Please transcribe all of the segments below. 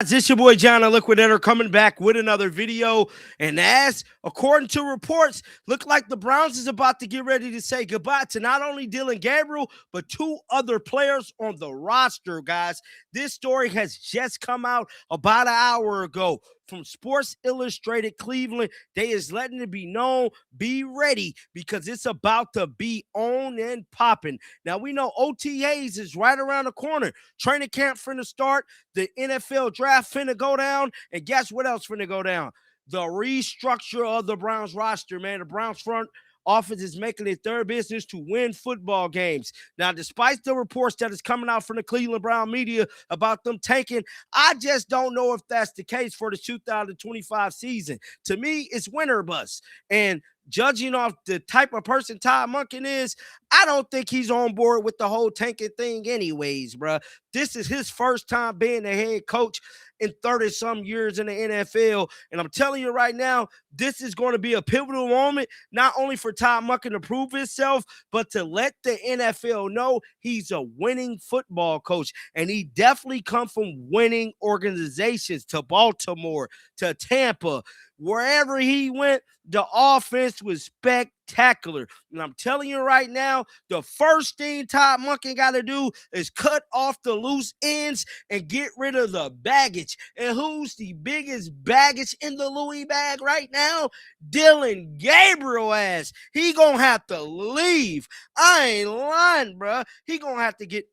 guys, it's your boy John, the Liquidator, coming back with another video. And as according to reports, look like the Browns is about to get ready to say goodbye to not only Dillon Gabriel, but two other players on the roster, guys. This story has just come out about an hour ago from Sports Illustrated Cleveland. They is letting it be known, be ready, because it's about to be on and popping. Now, we know OTAs is right around the corner. Training camp finna start. The NFL draft finna go down. And guess what else finna go down? The restructure of the Browns roster, man. The Browns front office is making it their business to win football games. Now, despite the reports that is coming out from the Cleveland Brown media about them tanking, I just don't know if that's the case for the 2025 season. To me, it's winter bust. And judging off the type of person Todd Monken is, I don't think he's on board with the whole tanking thing anyways, bro. This is his first time being the head coach in 30-some years in the NFL. And I'm telling you right now, this is going to be a pivotal moment, not only for Todd Monken to prove himself, but to let the NFL know he's a winning football coach. And he definitely come from winning organizations, to Baltimore, to Tampa. Wherever he went, the offense was spectacular. And I'm telling you right now, the first thing Todd Monken got to do is cut off the loose ends and get rid of the baggage. And who's the biggest baggage in the Louis bag right now? Dillon Gabriel ass. He gonna have to leave. I ain't lying, bro. He gonna have to get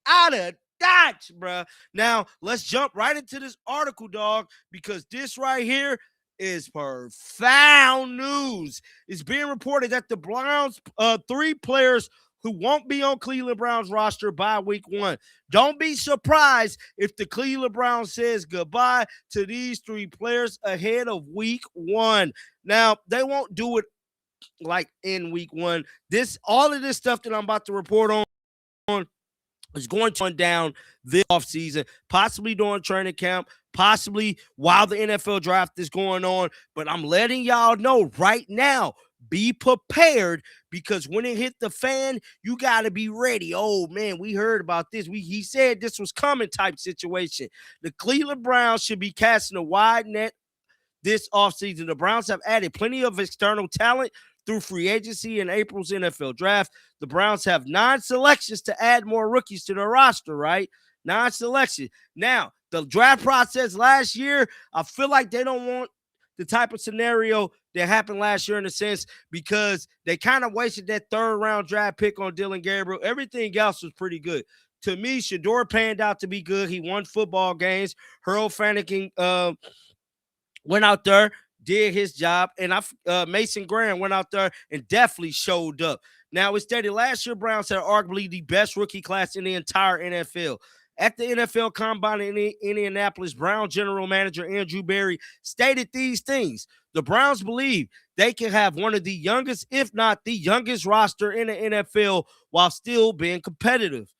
out of Dodge, bruh. Now, let's jump right into this article, dog, because this right here is profound news. It's being reported that the Browns, three players who won't be on Cleveland Browns roster by week 1. Don't be surprised if the Cleveland Browns says goodbye to these three players ahead of week 1. Now, they won't do it like in week 1. All of this stuff that I'm about to report on is going to run down this offseason, possibly during training camp, possibly while the NFL draft is going on. But I'm letting y'all know right now, be prepared, because when it hit the fan, you got to be ready. Oh, man, we heard about this. He said this was coming type situation. The Cleveland Browns should be casting a wide net this offseason. The Browns have added plenty of external talent through free agency and April's NFL draft. The Browns have 9 selections to add more rookies to their roster, right? 9 selections. Now, the draft process last year, I feel like they don't want the type of scenario that happened last year, in a sense, because they kind of wasted that 3rd-round draft pick on Dillon Gabriel. Everything else was pretty good. To me, Shador panned out to be good. He won football games. Harold Fanneken went out there, did his job, and Mason Graham went out there and definitely showed up. Now, it's stated last year Browns had arguably the best rookie class in the entire NFL. At the NFL Combine in Indianapolis, Brown general manager Andrew Berry stated these things. The Browns believe they can have one of the youngest, if not the youngest, roster in the NFL while still being competitive.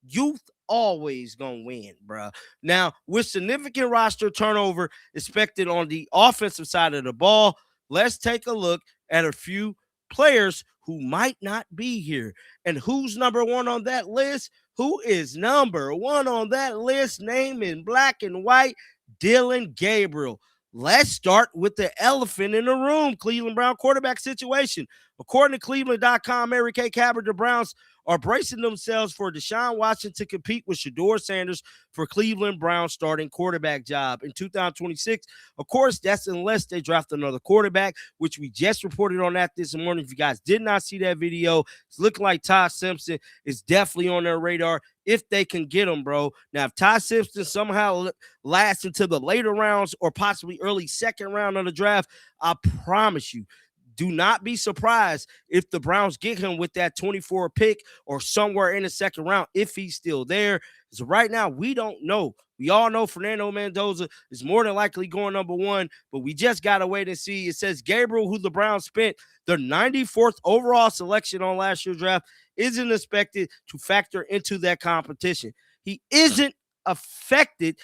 Youth always gonna win, bro. Now, with significant roster turnover expected on the offensive side of the ball, let's take a look at a few players who might not be here. And who's number 1 on that list? Who is number 1 on that list? Name in black and white: Dillon Gabriel. Let's start with the elephant in the room, Cleveland Brown quarterback situation. According to Cleveland.com, Mary Kay Cabot, the Browns are bracing themselves for Deshaun Watson to compete with Shador Sanders for Cleveland Browns starting quarterback job in 2026. Of course, that's unless they draft another quarterback, which we just reported on that this morning. If you guys did not see that video, it's looking like Todd Simpson is definitely on their radar if they can get him, bro. Now, if Todd Simpson somehow lasts into the later rounds or possibly early 2nd round of the draft, I promise you, do not be surprised if the Browns get him with that 24 pick or somewhere in the 2nd round if he's still there. So right now, we don't know. We all know Fernando Mendoza is more than likely going number 1, but we just got to wait and see. It says Gabriel, who the Browns spent their 94th overall selection on last year's draft, isn't expected to factor into that competition. He isn't expected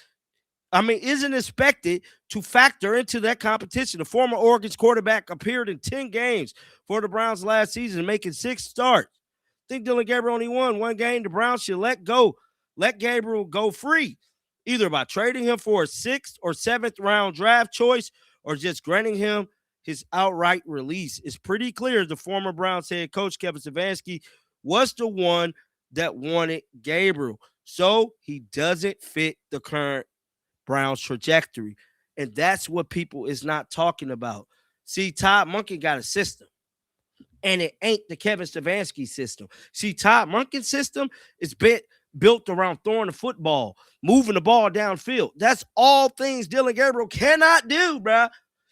to factor into that competition. The former Oregon's quarterback appeared in 10 games for the Browns last season, making 6 starts. I think Dillon Gabriel only won 1 game. The Browns should let Gabriel go free. either by trading him for a 6th or 7th round draft choice or just granting him his outright release. It's pretty clear the former Browns head coach Kevin Stefanski was the one that wanted Gabriel. So he doesn't fit the current Browns trajectory. And that's what people is not talking about. See, Todd Monken got a system, and it ain't the Kevin Stefanski system. See, Todd Monken's system is built around throwing the football, moving the ball downfield. That's all things Dillon Gabriel cannot do, bruh.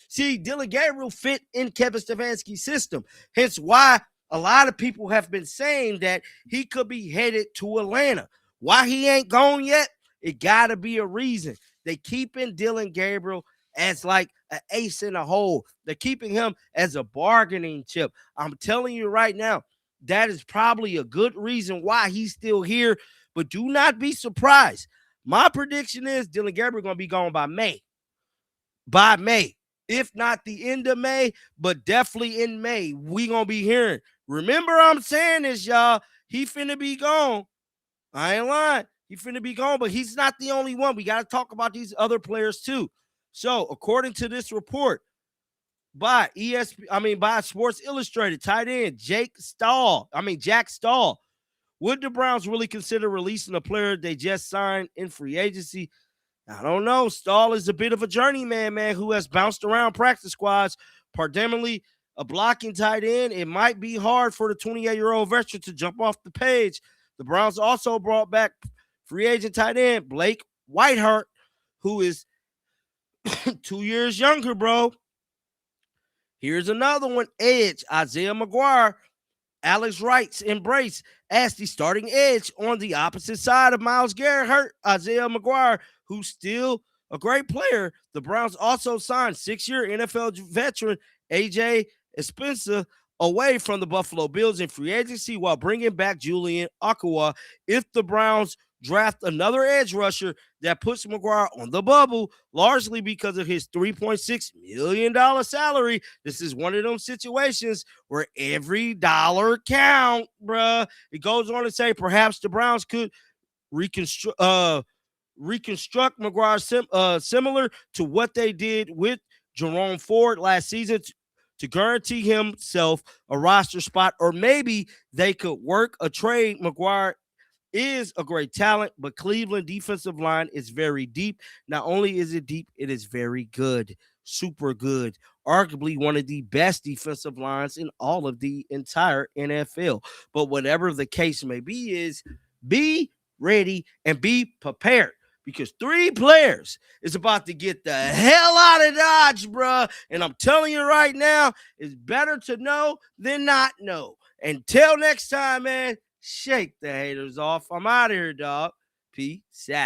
See, Dillon Gabriel fit in Kevin Stefanski's system. Hence why a lot of people have been saying that he could be headed to Atlanta. Why he ain't gone yet? It got to be a reason. They keeping Dillon Gabriel as like an ace in the hole. They're keeping him as a bargaining chip. I'm telling you right now, that is probably a good reason why he's still here. But do not be surprised. My prediction is Dillon Gabriel going to be gone by May. By May. If not the end of May, but definitely in May, we going to be hearing. Remember I'm saying this, y'all. He finna be gone. I ain't lying. He finna be gone, but he's not the only one. We got to talk about these other players too. So, according to this report by by Sports Illustrated, tight end Jack Stahl, would the Browns really consider releasing a player they just signed in free agency? I don't know. Stahl is a bit of a journeyman, man, who has bounced around practice squads, predominantly a blocking tight end. It might be hard for the 28-year-old veteran to jump off the page. The Browns also brought back free agent tight end Blake Whiteheart, who is 2 years younger, bro. Here's another one. Edge, Isaiah McGuire. Alex Wright's embrace as the starting edge on the opposite side of Myles Garrett hurt Isaiah McGuire, who's still a great player. The Browns also signed 6-year NFL veteran A.J. Espinosa away from the Buffalo Bills in free agency while bringing back Julian Okwara. If the Browns draft another edge rusher, that puts McGuire on the bubble, largely because of his $3.6 million salary. This is one of those situations where every dollar count, bruh. It goes on to say perhaps the Browns could reconstruct McGuire similar to what they did with Jerome Ford last season to guarantee himself a roster spot, or maybe they could work a trade. McGuire is a great talent, but Cleveland defensive line is very deep. Not only is it deep, it is very good, super good, arguably one of the best defensive lines in all of the entire NFL. But whatever the case may be, is be ready and be prepared, because 3 players is about to get the hell out of Dodge, bruh. And I'm telling you right now, it's better to know than not know. Until next time, man, shake the haters off. I'm out of here, dog. Peace out.